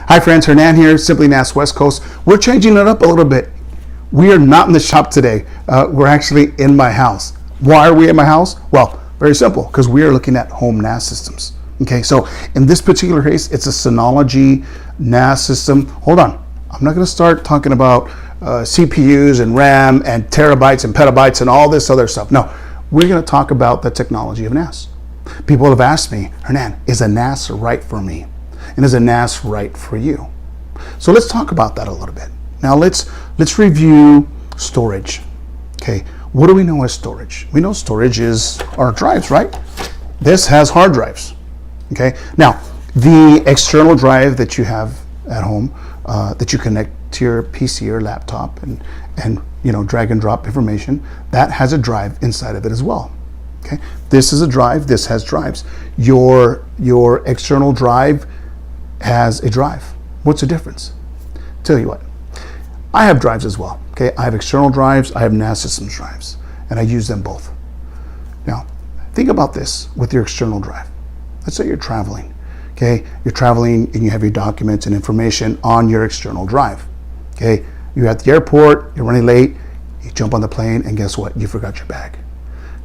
Hi friends, Hernan here, Simply NAS West Coast. We're changing it up a little bit. We are not in the shop today. We're actually in my house. Why are we in my house? Well, very simple, because we are looking at home NAS systems. Okay, so in this particular case, it's a Synology NAS system. Hold on, I'm not gonna start talking about CPUs and RAM and terabytes and petabytes and all this other stuff. No, we're gonna talk about the technology of NAS. People have asked me, Hernan, is a NAS right for me? And is a NAS right for you? So let's talk about that a little bit. Now let's review storage. Okay, what do we know as storage? We know storage is our drives, right? This has hard drives. Okay, now the external drive that you have at home that you connect to your PC or laptop and you know, drag and drop information, that has a drive inside of it as well. Okay, this is a drive, this has drives. Your external drive has a drive. What's the difference? Tell you what, I have drives as well. Okay, I have external drives, I have NAS systems drives, and I use them both. Now, think about this with your external drive. Let's say you're traveling. Okay, you're traveling and you have your documents and information on your external drive. Okay, you're at the airport, you're running late, you jump on the plane, and guess what? You forgot your bag.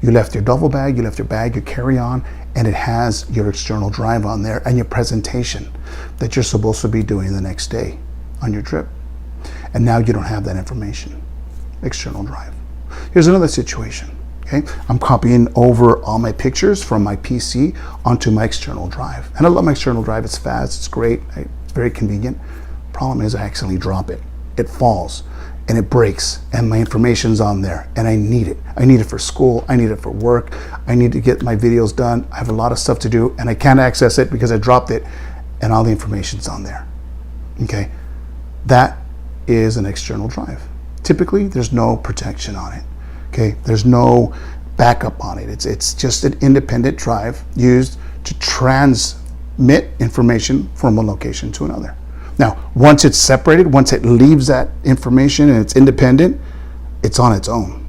You left your duffel bag, you left your bag, your carry-on, and it has your external drive on there and your presentation that you're supposed to be doing the next day on your trip. And now you don't have that information, external drive. Here's another situation, okay? I'm copying over all my pictures from my PC onto my external drive. And I love my external drive, it's fast, it's great, it's very convenient. Problem is I accidentally drop it. It falls and it breaks and my information's on there and I need it. I need it for school, I need it for work, I need to get my videos done. I have a lot of stuff to do and I can't access it because I dropped it and all the information's on there. Okay, that is an external drive. Typically, there's no protection on it. Okay, there's no backup on it. It's just an independent drive used to transmit information from one location to another. Now, once it's separated, once it leaves that information and it's independent, it's on its own.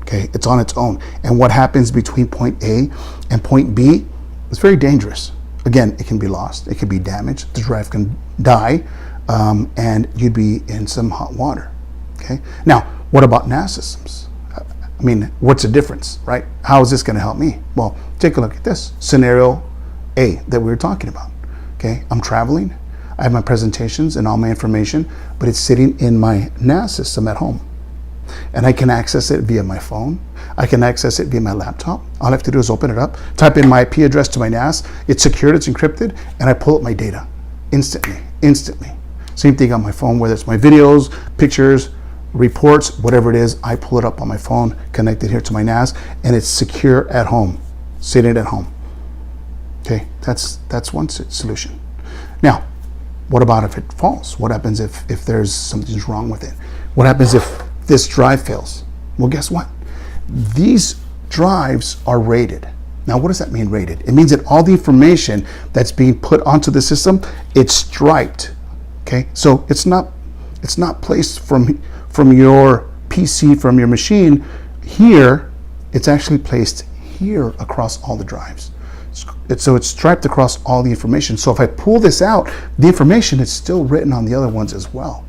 Okay, it's on its own. And what happens between point A and point B is very dangerous. Again, it can be lost, it can be damaged, the drive can die, and you'd be in some hot water. Okay, now what about NAS systems? I mean, what's the difference, right? How is this going to help me? Well, take a look at this scenario A that we were talking about. Okay, I'm traveling, I have my presentations and all my information, but it's sitting in my NAS system at home. And I can access it via my phone. I can access it via my laptop. All I have to do is open it up, type in my IP address to my NAS, it's secured, it's encrypted, and I pull up my data instantly. Same thing on my phone, whether it's my videos, pictures, reports, whatever it is, I pull it up on my phone, connect it here to my NAS, and it's secure at home, sitting at home. Okay, that's one solution. Now, what about if it falls? What happens if there's something's wrong with it? What happens if this drive fails? Well, guess what? These drives are rated. Now, what does that mean, rated? It means that all the information that's being put onto the system, it's striped. Okay, so it's not placed from your PC, from your machine here. It's actually placed here across all the drives. So it's striped across all the information. So if I pull this out, the information is still written on the other ones as well.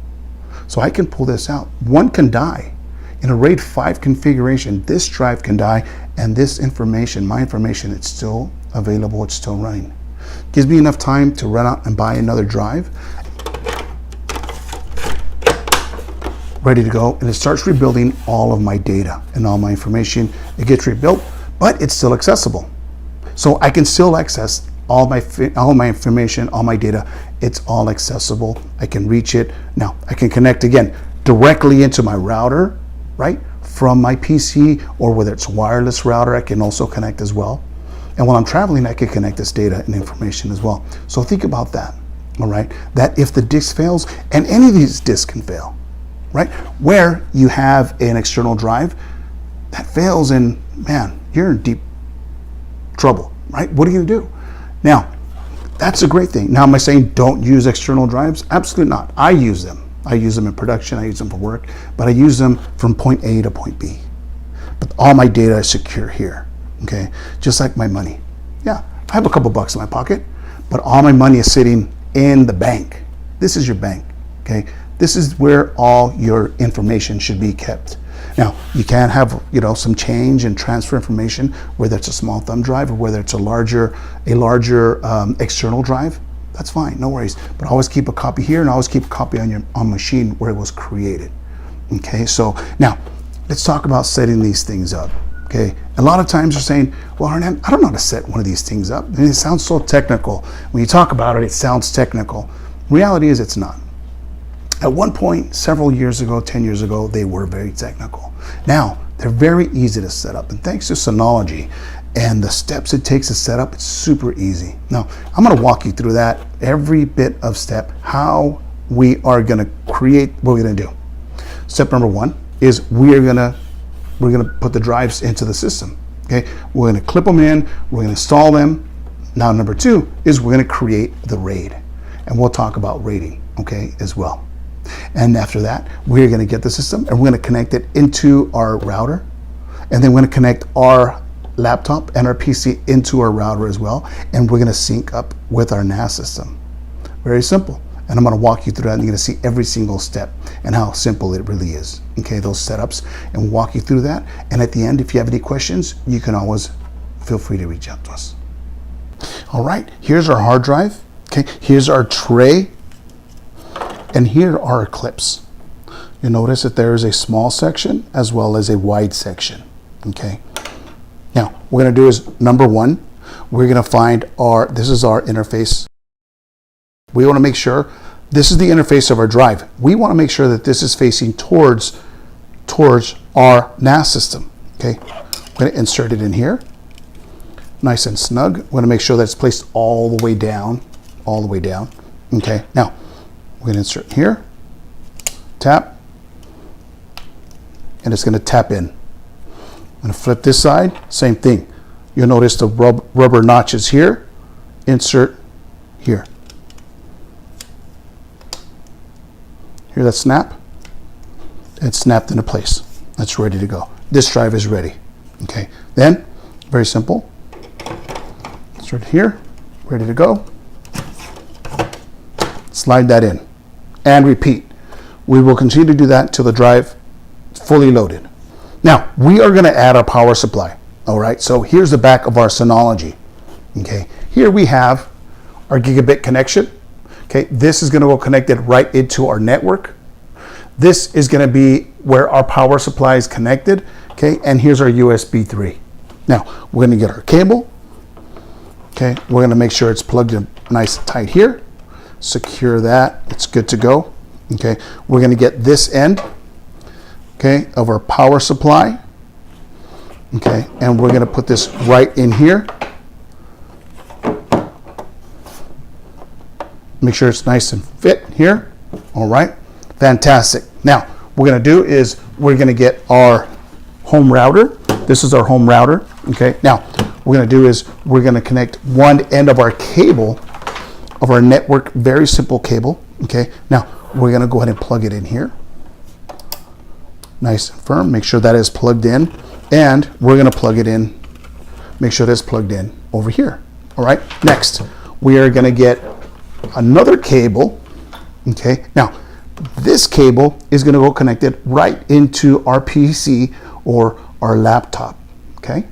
So I can pull this out. One can die. In a RAID 5 configuration, this drive can die, and this information, my information, it's still available, it's still running. Gives me enough time to run out and buy another drive, ready to go, and it starts rebuilding all of my data and all my information. It gets rebuilt, but it's still accessible. So I can still access all my information, all my data. It's all accessible. I can reach it. Now I can connect again directly into my router, right? From my PC, or whether it's wireless router, I can also connect as well. And while I'm traveling, I can connect this data and information as well. So think about that, all right? That if the disk fails, and any of these disks can fail, right? Where you have an external drive that fails, and man, you're in deep trouble, right? What are you gonna do? Now, that's a great thing. Now, am I saying don't use external drives? Absolutely not. I use them. I use them in production, I use them for work, but I use them from point A to point B. But all my data is secure here, okay? Just like my money. Yeah, I have a couple bucks in my pocket, but all my money is sitting in the bank, This is your bank, okay? This is where all your information should be kept. Now, you can have, some change and transfer information, whether it's a small thumb drive or whether it's a larger external drive. That's fine, no worries. But always keep a copy here and always keep a copy on your machine where it was created. Okay, so now let's talk about setting these things up. Okay, a lot of times you're saying, well, Hernan, I don't know how to set one of these things up. And it sounds so technical. When you talk about it, it sounds technical. Reality is it's not. At one point, several years ago, 10 years ago, they were very technical. Now, they're very easy to set up. And thanks to Synology and the steps it takes to set up, it's super easy. Now, I'm gonna walk you through that, every bit of step, how we are gonna create what we're gonna do. Step number one is we're gonna put the drives into the system. Okay, we're gonna clip them in, we're gonna install them. Now, number two is we're gonna create the RAID, and we'll talk about RAIDing, okay, as well. And after that, we're gonna get the system and we're gonna connect it into our router, and then we're gonna connect our laptop and our PC into our router as well, and we're gonna sync up with our NAS system. Very simple. And I'm going to walk you through that, and you're going to see every single step and how simple it really is. Okay, those setups, and walk you through that. And at the end, if you have any questions, you can always feel free to reach out to us. All right, here's our hard drive. Okay, here's our tray, and here are our clips. You'll notice that there is a small section as well as a wide section. Okay, now what we're going to do is number one, we're going to find this is our interface. We want to make sure this is the interface of our drive. We want to make sure that this is facing towards our NAS system. Okay, I'm going to insert it in here, nice and snug. We're going to make sure that it's placed all the way down, Okay, now we're going to insert here, tap, and it's going to tap in. I'm going to flip this side, same thing. You'll notice the rubber notches here, insert here. Hear that snap? It's snapped into place. That's ready to go. This drive is ready. Okay, then, very simple. Insert here, ready to go. Slide that in and repeat. We will continue to do that until the drive is fully loaded. Now, we are going to add our power supply. All right, so here's the back of our Synology. Okay, here we have our gigabit connection. Okay, this is going to go connected right into our network. This is going to be where our power supply is connected. Okay, and here's our USB 3. Now, we're going to get our cable. Okay, we're going to make sure it's plugged in nice and tight here. Secure that. It's good to go. Okay, we're going to get this end, okay, of our power supply. Okay, and we're going to put this right in here. Make sure it's nice and fit here. All right, fantastic. Now, what we're going to do is we're going to get our home router. This is our home router. Okay, now what we're going to do is we're going to connect one end of our cable of our network, very simple cable. Okay, now we're going to go ahead and plug it in here. Nice and firm. Make sure that is plugged in, and we're going to plug it in. Make sure that's plugged in over here. All right, next we are going to get another cable. Okay, now this cable is going to go connected right into our PC or our laptop. Okay,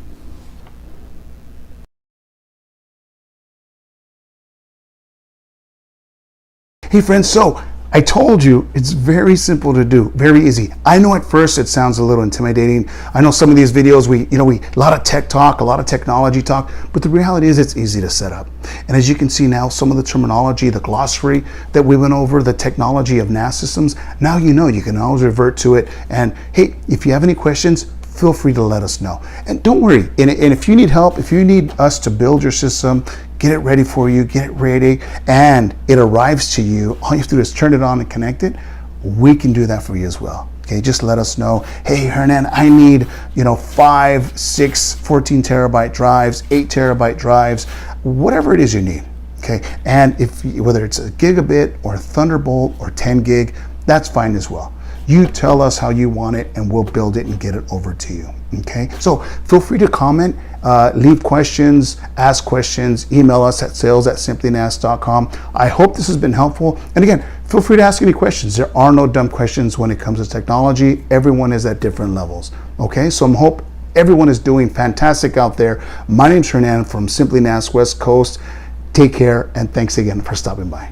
hey friends, so I told you it's very simple to do, very easy. I know at first it sounds a little intimidating. I know some of these videos we a lot of tech talk, a lot of technology talk, but the reality is it's easy to set up. And as you can see now, some of the terminology, the glossary that we went over, the technology of NAS systems, now you can always revert to it. And hey, if you have any questions, feel free to let us know. And don't worry, and if you need help, if you need us to build your system, get it ready for you, get it ready, and it arrives to you, all you have to do is turn it on and connect it. We can do that for you as well. Okay, just let us know, hey Hernan, I need 5, 6, 14 terabyte drives, 8 terabyte drives, whatever it is you need. Okay, and whether it's a gigabit or a Thunderbolt or 10 gig, that's fine as well. You tell us how you want it and we'll build it and get it over to you. Okay, so feel free to comment Leave questions, ask questions, email us at sales@simplynas.com. I hope this has been helpful. And again, feel free to ask any questions. There are no dumb questions when it comes to technology. Everyone is at different levels. Okay, so I hope everyone is doing fantastic out there. My name's Hernan from Simply NAS West Coast. Take care, and thanks again for stopping by.